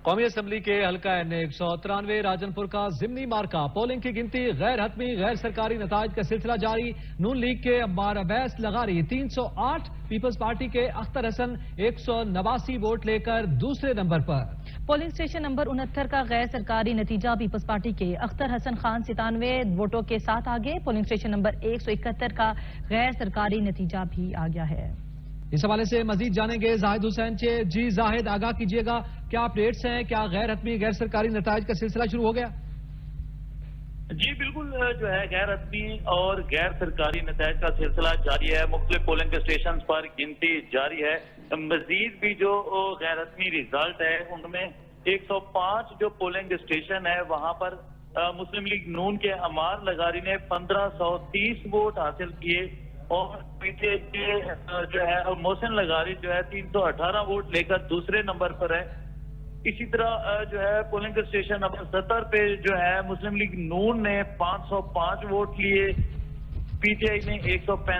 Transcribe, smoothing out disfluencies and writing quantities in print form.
قومی اسمبلی کے حلقہ N193 راجنپور کا ضمنی مارکا پولنگ کی گنتی غیر حتمی غیر سرکاری نتائج کا سلسلہ جاری. نون لیگ کے عمار اویس لغاری 308، پیپلز پارٹی کے اختر حسن 189 ووٹ لے کر دوسرے نمبر پر. پولنگ اسٹیشن نمبر 69 کا غیر سرکاری نتیجہ پیپلز پارٹی کے اختر حسن خان 97 ووٹوں کے ساتھ آگے. پولنگ اسٹیشن نمبر 171 کا غیر سرکاری نتیجہ بھی آ گیا ہے. اس حوالے سے مزید جانیں گے زاہد حسین سے. جی زاہد، آگاہ کیجیے گا، کیا اپڈیٹس ہیں؟ کیا غیر حتمی غیر سرکاری نتائج کا سلسلہ شروع ہو گیا؟ جی بالکل، جو ہے غیر حتمی اور غیر سرکاری نتائج کا سلسلہ جاری ہے. مختلف پولنگ اسٹیشن پر گنتی جاری ہے. مزید بھی جو غیر حتمی ریزلٹ ہے ان میں 105 جو پولنگ اسٹیشن ہے وہاں پر مسلم لیگ نون کے عمار لغاری نے 1530 ووٹ حاصل کیے اور پیچھے جو ہے محسن لغاری جو ہے 318 ووٹ لے کر دوسرے نمبر پر ہے. اسی طرح جو ہے پولنگ اسٹیشن نمبر 70 پہ جو ہے مسلم لیگ نون نے 505 ووٹ لیے، پی ٹی آئی نے 135